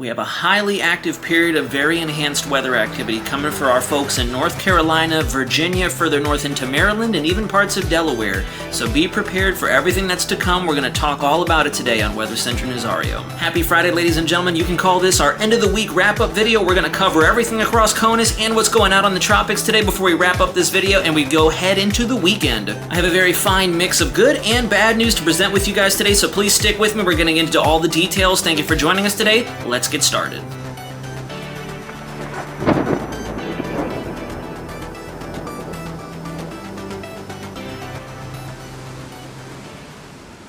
We have a highly active period of very enhanced weather activity coming for our folks in North Carolina, Virginia, further north into Maryland, and even parts of Delaware. So be prepared for everything that's to come. We're going to talk all about it today on Weather Center Nazario. Happy Friday, ladies and gentlemen. You can call this our end of the week wrap-up video. We're going to cover everything across CONUS and what's going out on the tropics today before we wrap up this video and we go head into the weekend. I have a very fine mix of good and bad news to present with you guys today, so please stick with me. We're getting into all the details. Thank you for joining us today. Let's get started.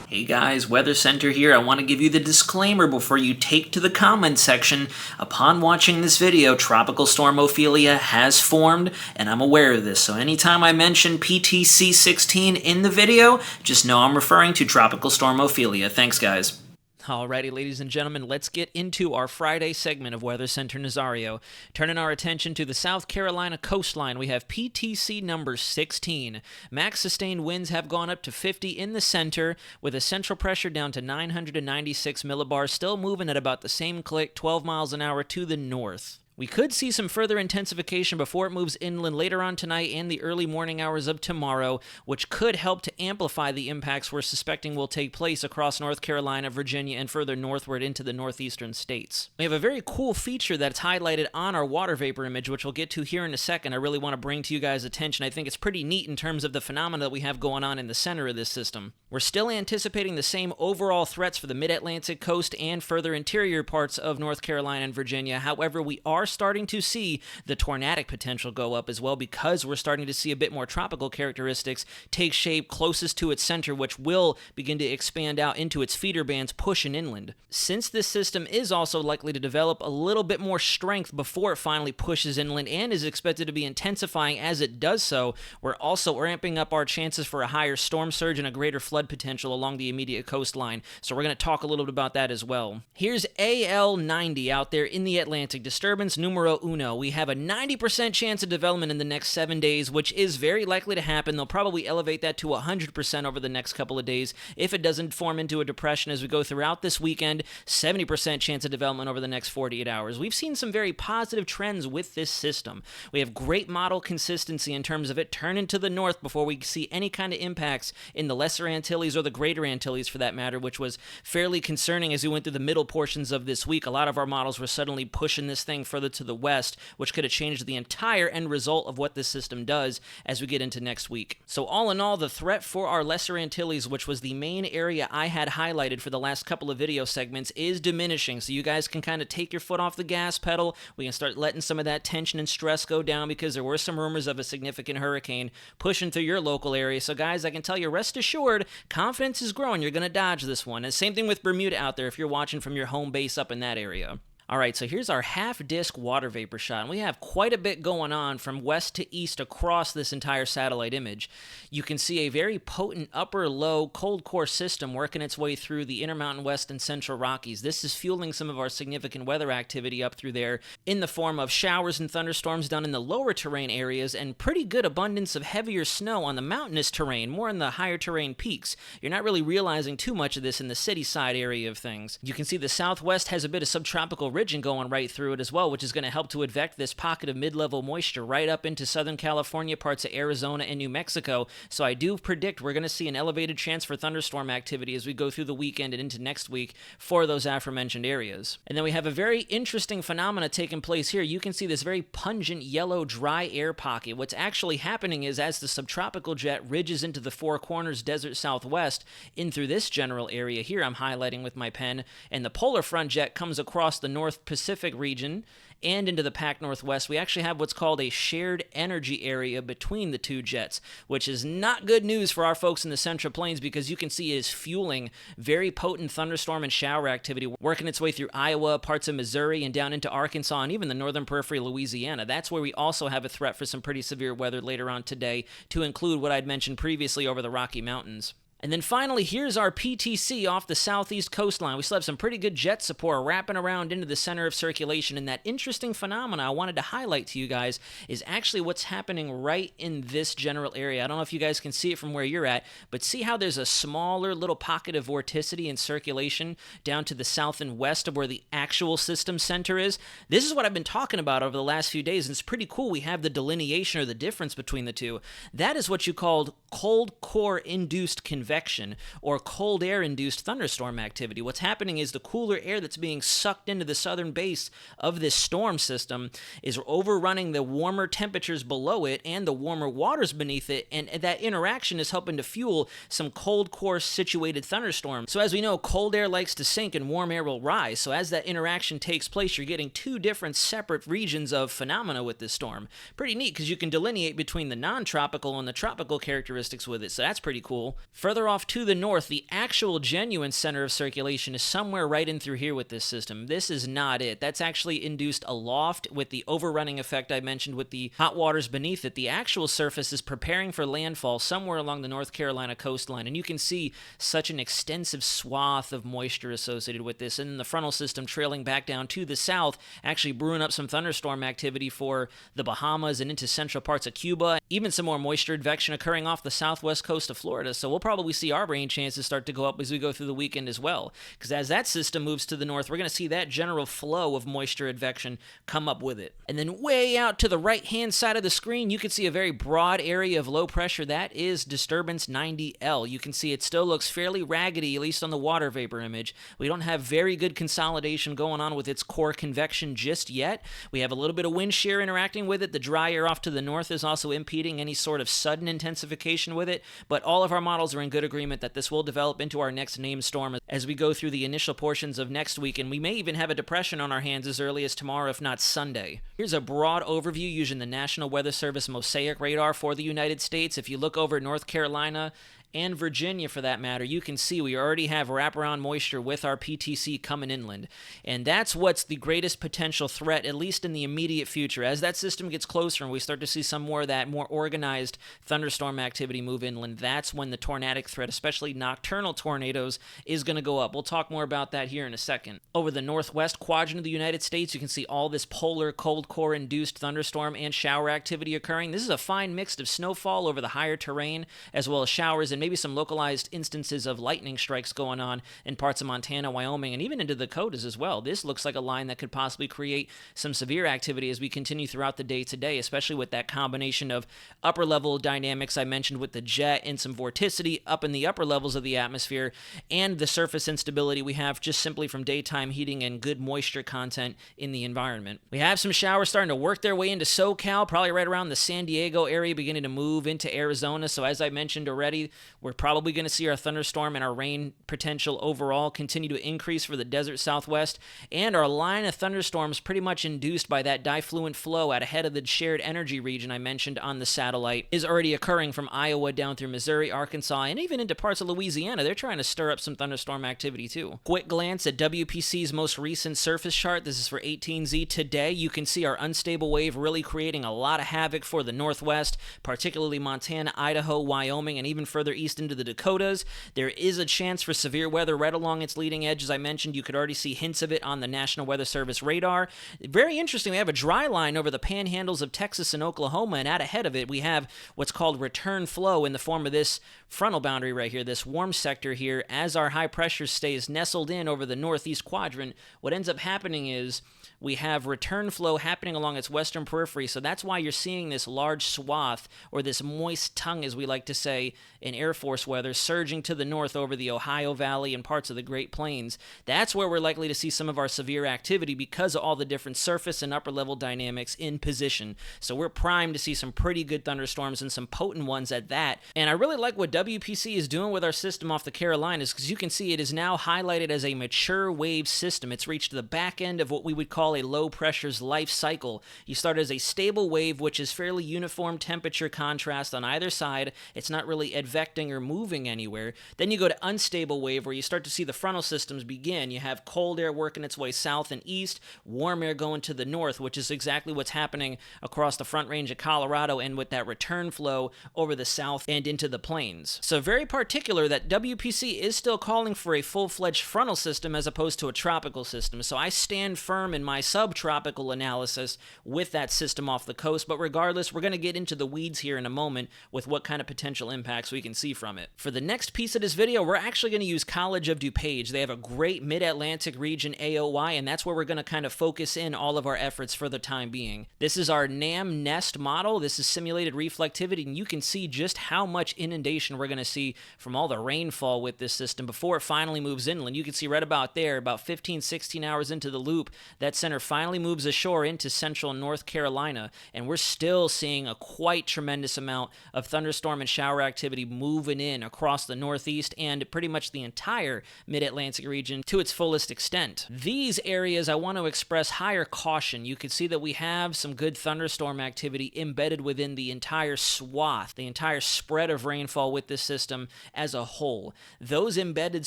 Hey guys, Weather Center here. I want to give you the disclaimer before you take to the comment section. Upon watching this video, Tropical Storm Ophelia has formed, and I'm aware of this. So anytime I mention PTC 16 in the video, just know I'm referring to Tropical Storm Ophelia. Thanks, guys. Alrighty, ladies and gentlemen, let's get into our Friday segment of Weather Center Nazario. Turning our attention to the South Carolina coastline, we have PTC number 16. Max sustained winds have gone up to 50 in the center, with a central pressure down to 996 millibars, still moving at about the same click, 12 miles an hour to the north. We could see some further intensification before it moves inland later on tonight and the early morning hours of tomorrow, which could help to amplify the impacts we're suspecting will take place across North Carolina, Virginia, and further northward into the northeastern states. We have a very cool feature that's highlighted on our water vapor image, which we'll get to here in a second. I really want to bring to you guys' attention. I think it's pretty neat in terms of the phenomena that we have going on in the center of this system. We're still anticipating the same overall threats for the mid-Atlantic coast and further interior parts of North Carolina and Virginia. However, we are starting to see the tornadic potential go up as well, because we're starting to see a bit more tropical characteristics take shape closest to its center, which will begin to expand out into its feeder bands, pushing inland. Since this system is also likely to develop a little bit more strength before it finally pushes inland and is expected to be intensifying as it does so, we're also ramping up our chances for a higher storm surge and a greater flood potential along the immediate coastline. So we're going to talk a little bit about that as well. Here's AL90 out there in the Atlantic. Disturbance numero uno. We have a 90% chance of development in the next 7 days, which is very likely to happen. They'll probably elevate that to 100% over the next couple of days if it doesn't form into a depression as we go throughout this weekend. 70% chance of development over the next 48 hours. We've seen some very positive trends with this system. We have great model consistency in terms of it turning to the north before we see any kind of impacts in the Lesser Antilles or the Greater Antilles for that matter, which was fairly concerning as we went through the middle portions of this week. A lot of our models were suddenly pushing this thing further to the west, which could have changed the entire end result of what this system does as we get into next week. So all in all, the threat for our Lesser Antilles, which was the main area I had highlighted for the last couple of video segments, is diminishing. So you guys can kind of take your foot off the gas pedal. We can start letting some of that tension and stress go down, because there were some rumors of a significant hurricane pushing through your local area. So guys, I can tell you, rest assured, confidence is growing. You're going to dodge this one. And same thing with Bermuda out there if you're watching from your home base up in that area. Alright, so here's our half-disc water vapor shot, and we have quite a bit going on from west to east across this entire satellite image. You can see a very potent upper-low cold core system working its way through the Intermountain West and Central Rockies. This is fueling some of our significant weather activity up through there in the form of showers and thunderstorms down in the lower terrain areas and pretty good abundance of heavier snow on the mountainous terrain, more in the higher terrain peaks. You're not really realizing too much of this in the city side area of things. You can see the southwest has a bit of subtropical ridge going right through it as well, which is going to help to advect this pocket of mid-level moisture right up into Southern California, parts of Arizona, and New Mexico. So I do predict we're going to see an elevated chance for thunderstorm activity as we go through the weekend and into next week for those aforementioned areas. And then we have a very interesting phenomena taking place here. You can see this very pungent yellow dry air pocket. What's actually happening is as the subtropical jet ridges into the Four Corners Desert Southwest in through this general area here I'm highlighting with my pen, and the polar front jet comes across the North Pacific region and into the Pac Northwest, we actually have what's called a shared energy area between the two jets, which is not good news for our folks in the Central Plains, because you can see it is fueling very potent thunderstorm and shower activity working its way through Iowa, parts of Missouri, and down into Arkansas, and even the northern periphery of Louisiana. That's where we also have a threat for some pretty severe weather later on today, to include what I'd mentioned previously over the Rocky Mountains. And then finally, here's our PTC off the southeast coastline. We still have some pretty good jet support wrapping around into the center of circulation, and that interesting phenomena I wanted to highlight to you guys is actually what's happening right in this general area. I don't know if you guys can see it from where you're at, but see how there's a smaller little pocket of vorticity and circulation down to the south and west of where the actual system center is? This is what I've been talking about over the last few days, and it's pretty cool. We have the delineation or the difference between the two. That is what you called cold core-induced convection or cold air-induced thunderstorm activity. What's happening is the cooler air that's being sucked into the southern base of this storm system is overrunning the warmer temperatures below it and the warmer waters beneath it, and that interaction is helping to fuel some cold core-situated thunderstorms. So as we know, cold air likes to sink and warm air will rise. So as that interaction takes place, you're getting two different separate regions of phenomena with this storm. Pretty neat because you can delineate between the non-tropical and the tropical characteristics with it, so that's pretty cool. Further off to the north, the actual genuine center of circulation is somewhere right in through here with this system. This is not it. That's actually induced aloft with the overrunning effect I mentioned with the hot waters beneath it. The actual surface is preparing for landfall somewhere along the North Carolina coastline, and you can see such an extensive swath of moisture associated with this, and then the frontal system trailing back down to the south, actually brewing up some thunderstorm activity for the Bahamas and into central parts of Cuba. Even some more moisture advection occurring off the southwest coast of Florida, so we'll probably see our rain chances start to go up as we go through the weekend as well, because as that system moves to the north, we're going to see that general flow of moisture advection come up with it. And then way out to the right-hand side of the screen, you can see a very broad area of low pressure. That is disturbance 90L. You can see it still looks fairly raggedy, at least on the water vapor image. We don't have very good consolidation going on with its core convection just yet. We have a little bit of wind shear interacting with it. The dry air off to the north is also impeding any sort of sudden intensification with it, but all of our models are in good agreement that this will develop into our next named storm as we go through the initial portions of next week, and we may even have a depression on our hands as early as tomorrow, if not Sunday. Here's a broad overview using the National Weather Service Mosaic radar for the United States. If you look over North Carolina and Virginia for that matter, you can see we already have wraparound moisture with our PTC coming inland. And that's what's the greatest potential threat, at least in the immediate future. As that system gets closer and we start to see some more of that more organized thunderstorm activity move inland, that's when the tornadic threat, especially nocturnal tornadoes, is going to go up. We'll talk more about that here in a second. Over the northwest quadrant of the United States, you can see all this polar cold core-induced thunderstorm and shower activity occurring. This is a fine mix of snowfall over the higher terrain, as well as showers and maybe some localized instances of lightning strikes going on in parts of Montana, Wyoming, and even into the Dakotas as well. This looks like a line that could possibly create some severe activity as we continue throughout the day today, especially with that combination of upper level dynamics I mentioned with the jet and some vorticity up in the upper levels of the atmosphere, and the surface instability we have just simply from daytime heating and good moisture content in the environment. We have some showers starting to work their way into SoCal, probably right around the San Diego area, beginning to move into Arizona. So as I mentioned already, we're probably going to see our thunderstorm and our rain potential overall continue to increase for the desert southwest, and our line of thunderstorms pretty much induced by that diffluent flow out ahead of the shared energy region I mentioned on the satellite is already occurring from Iowa down through Missouri, Arkansas, and even into parts of Louisiana. They're trying to stir up some thunderstorm activity too. Quick glance at WPC's most recent surface chart. This is for 18Z today. You can see our unstable wave really creating a lot of havoc for the northwest, particularly Montana, Idaho, Wyoming, and even further east into the Dakotas. There is a chance for severe weather right along its leading edge. As I mentioned, you could already see hints of it on the National Weather Service radar. Very interesting, we have a dry line over the panhandles of Texas and Oklahoma, and out ahead of it we have what's called return flow in the form of this frontal boundary right here, this warm sector here. As our high pressure stays nestled in over the northeast quadrant, what ends up happening is we have return flow happening along its western periphery, so that's why you're seeing this large swath, or this moist tongue as we like to say in Air Force weather, surging to the north over the Ohio Valley and parts of the Great Plains. That's where we're likely to see some of our severe activity because of all the different surface and upper level dynamics in position. So we're primed to see some pretty good thunderstorms and some potent ones at that. And I really like what WPC is doing with our system off the Carolinas, because you can see it is now highlighted as a mature wave system. It's reached the back end of what we would call a low pressure's life cycle. You start as a stable wave, which is fairly uniform temperature contrast on either side. It's not really advective disrupting or moving anywhere. Then you go to unstable wave, where you start to see the frontal systems begin. You have cold air working its way south and east, warm air going to the north, which is exactly what's happening across the Front Range of Colorado and with that return flow over the south and into the plains. So very particular that WPC is still calling for a full-fledged frontal system as opposed to a tropical system. So I stand firm in my subtropical analysis with that system off the coast, but regardless, we're going to get into the weeds here in a moment with what kind of potential impacts we can see from it. For the next piece of this video, we're actually going to use College of DuPage. They have a great mid-Atlantic region AOY, and that's where we're going to kind of focus in all of our efforts for the time being. This is our NAM Nest model. This is simulated reflectivity, and you can see just how much inundation we're going to see from all the rainfall with this system before it finally moves inland. You can see right about there, about 15, 16 hours into the loop, that center finally moves ashore into central North Carolina, and we're still seeing a quite tremendous amount of thunderstorm and shower activity moving in across the Northeast and pretty much the entire mid-Atlantic region to its fullest extent. These areas I want to express higher caution. You can see that we have some good thunderstorm activity embedded within the entire swath, the entire spread of rainfall with this system as a whole. Those embedded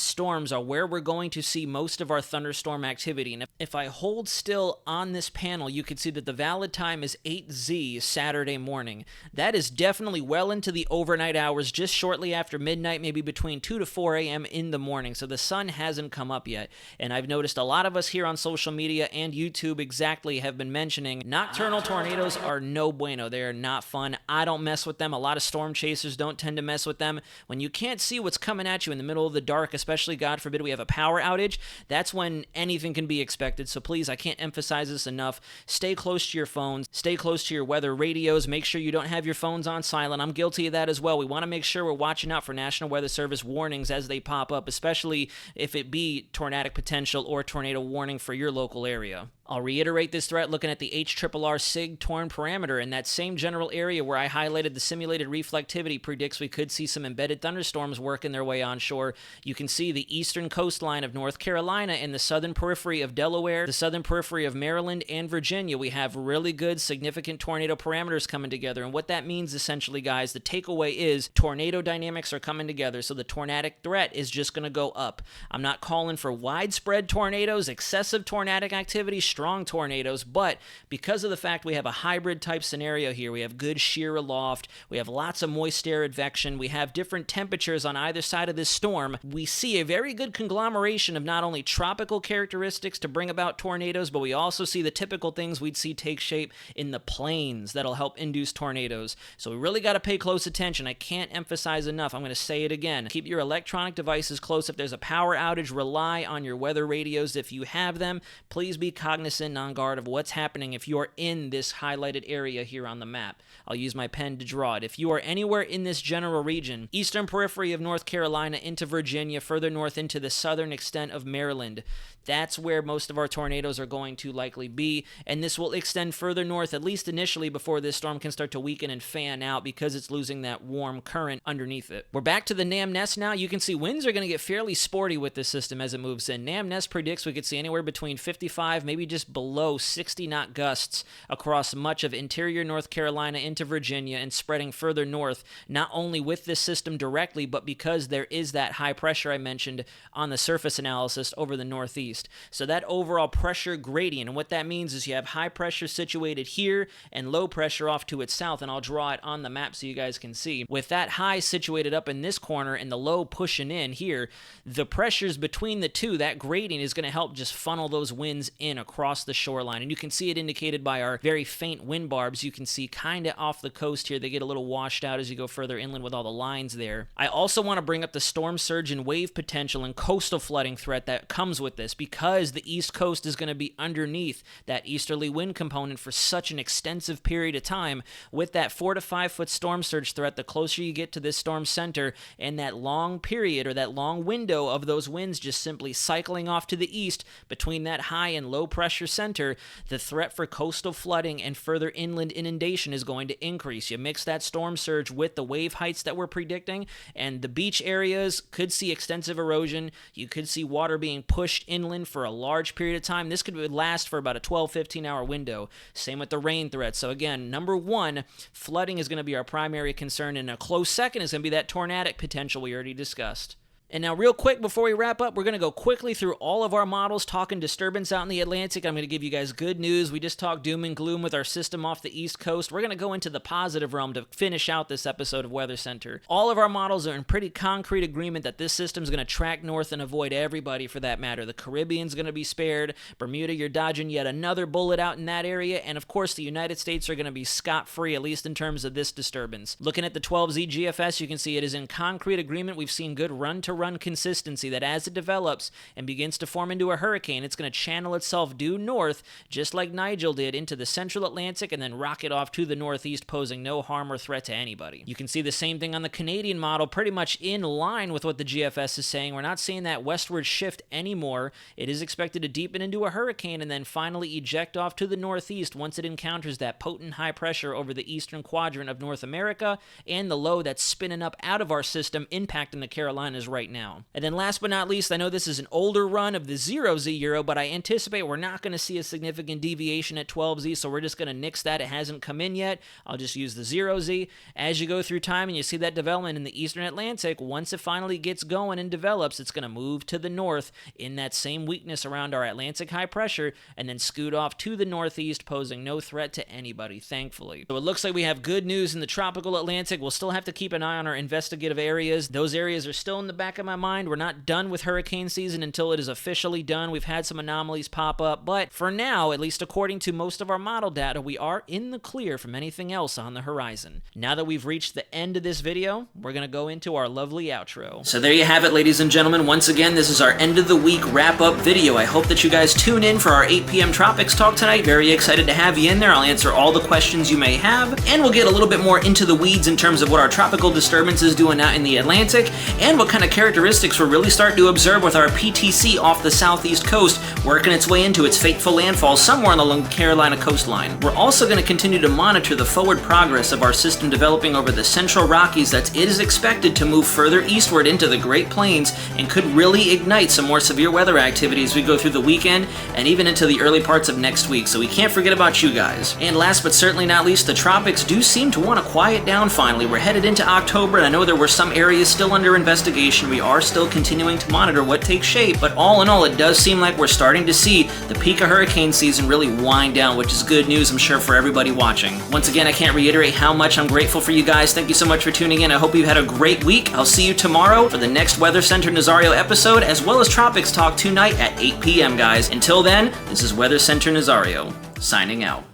storms are where we're going to see most of our thunderstorm activity. And if I hold still on this panel, you can see that the valid time is 8Z Saturday morning. That is definitely well into the overnight hours, just shortly after midnight, maybe between 2 to 4 a.m. in the morning. So the sun hasn't come up yet. And I've noticed a lot of us here on social media and YouTube exactly have been mentioning nocturnal tornadoes are no bueno. They are not fun. I don't mess with them. A lot of storm chasers don't tend to mess with them. When you can't see what's coming at you in the middle of the dark, especially, God forbid, we have a power outage, that's when anything can be expected. So please, I can't emphasize this enough. Stay close to your phones. Stay close to your weather radios. Make sure you don't have your phones on silent. I'm guilty of that as well. We want to make sure we're watching out for National Weather Service warnings as they pop up, especially if it be tornadic potential or tornado warning for your local area. I'll reiterate this threat looking at the HRRR SIG torn parameter. In that same general area where I highlighted the simulated reflectivity predicts we could see some embedded thunderstorms working their way onshore. You can see the eastern coastline of North Carolina and the southern periphery of Delaware, the southern periphery of Maryland and Virginia. We have really good significant tornado parameters coming together. And what that means essentially, guys, the takeaway is tornado dynamics are coming together. So the tornadic threat is just going to go up. I'm not calling for widespread tornadoes, excessive tornadic activity, strong tornadoes, but because of the fact we have a hybrid type scenario here, we have good shear aloft, we have lots of moist air advection, we have different temperatures on either side of this storm, we see a very good conglomeration of not only tropical characteristics to bring about tornadoes, but we also see the typical things we'd see take shape in the plains that'll help induce tornadoes. So we really got to pay close attention. I can't emphasize enough. I'm going to say it again. Keep your electronic devices close. If there's a power outage, rely on your weather radios if you have them. Please be cognizant and on guard of what's happening if you're in this highlighted area here on the map. I'll use my pen to draw it. If you are anywhere in this general region, eastern periphery of North Carolina into Virginia, further north into the southern extent of Maryland, that's where most of our tornadoes are going to likely be, and this will extend further north, at least initially, before this storm can start to weaken and fan out because it's losing that warm current underneath it. We're back to the NAM Nest now. You can see winds are going to get fairly sporty with this system as it moves in. NAM Nest predicts we could see anywhere between 55, maybe just below 60 knot gusts across much of interior North Carolina into Virginia and spreading further north, not only with this system directly, but because there is that high pressure I mentioned on the surface analysis over the northeast. So that overall pressure gradient, and what that means is you have high pressure situated here and low pressure off to its south, and I'll draw it on the map so you guys can see. With that high situated up in this corner and the low pushing in here, the pressures between the two, that gradient is going to help just funnel those winds in across the shoreline. And you can see it indicated by our very faint wind barbs. You can see kind of off the coast here, they get a little washed out as you go further inland with all the lines there. I also want to bring up the storm surge and wave potential and coastal flooding threat that comes with this, because the East Coast is going to be underneath that easterly wind component for such an extensive period of time. With that 4 to 5 foot storm surge threat, the closer you get to this storm center and that long period or that long window of those winds just simply cycling off to the east between that high and low pressure across your center, the threat for coastal flooding and further inland inundation is going to increase. You mix that storm surge with the wave heights that we're predicting, and the beach areas could see extensive erosion. You could see water being pushed inland for a large period of time. This could last for about a 12-15 hour window. Same with the rain threat. So again, number one, flooding is going to be our primary concern, and a close second is going to be that tornadic potential we already discussed. And now real quick, before we wrap up, we're going to go quickly through all of our models talking disturbance out in the Atlantic. I'm going to give you guys good news. We just talked doom and gloom with our system off the East Coast. We're going to go into the positive realm to finish out this episode of Weather Center. All of our models are in pretty concrete agreement that this system is going to track north and avoid everybody for that matter. The Caribbean's going to be spared. Bermuda, you're dodging yet another bullet out in that area. And of course, the United States are going to be scot-free, at least in terms of this disturbance. Looking at the 12Z GFS, you can see it is in concrete agreement. We've seen good run-to-run consistency that as it develops and begins to form into a hurricane, it's going to channel itself due north, just like Nigel did, into the central Atlantic and then rocket off to the northeast, posing no harm or threat to anybody. You can see the same thing on the Canadian model, pretty much in line with what the GFS is saying. We're not seeing that westward shift anymore. It is expected to deepen into a hurricane and then finally eject off to the northeast once it encounters that potent high pressure over the eastern quadrant of North America and the low that's spinning up out of our system, impacting the Carolinas right now. And then last but not least, I know this is an older run of the 0Z Euro, but I anticipate we're not going to see a significant deviation at 12Z, so we're just going to nix that. It hasn't come in yet. I'll just use the 0Z. As you go through time and you see that development in the eastern Atlantic, once it finally gets going and develops, it's going to move to the north in that same weakness around our Atlantic high pressure and then scoot off to the northeast, posing no threat to anybody, thankfully. So it looks like we have good news in the tropical Atlantic. We'll still have to keep an eye on our investigative areas. Those areas are still in the back of my mind. We're not done with hurricane season until it is officially done. We've had some anomalies pop up, but for now, at least according to most of our model data, we are in the clear from anything else on the horizon. Now that we've reached the end of this video, we're going to go into our lovely outro. So there you have it, ladies and gentlemen. Once again, this is our end of the week wrap-up video. I hope that you guys tune in for our 8 p.m. Tropics talk tonight. Very excited to have you in there. I'll answer all the questions you may have, and we'll get a little bit more into the weeds in terms of what our tropical disturbance is doing out in the Atlantic, and what kind of characteristics we're really starting to observe with our PTC off the southeast coast, working its way into its fateful landfall somewhere along the Carolina coastline. We're also going to continue to monitor the forward progress of our system developing over the central Rockies, that it is expected to move further eastward into the Great Plains and could really ignite some more severe weather activity as we go through the weekend and even into the early parts of next week, so we can't forget about you guys. And last but certainly not least, the tropics do seem to want to quiet down finally. We're headed into October, and I know there were some areas still under investigation. We are still continuing to monitor what takes shape, but all in all, it does seem like we're starting to see the peak of hurricane season really wind down, which is good news, I'm sure, for everybody watching. Once again, I can't reiterate how much I'm grateful for you guys. Thank you so much for tuning in. I hope you've had a great week. I'll see you tomorrow for the next Weather Center Nazario episode, as well as Tropics Talk tonight at 8 p.m., guys. Until then, this is Weather Center Nazario, signing out.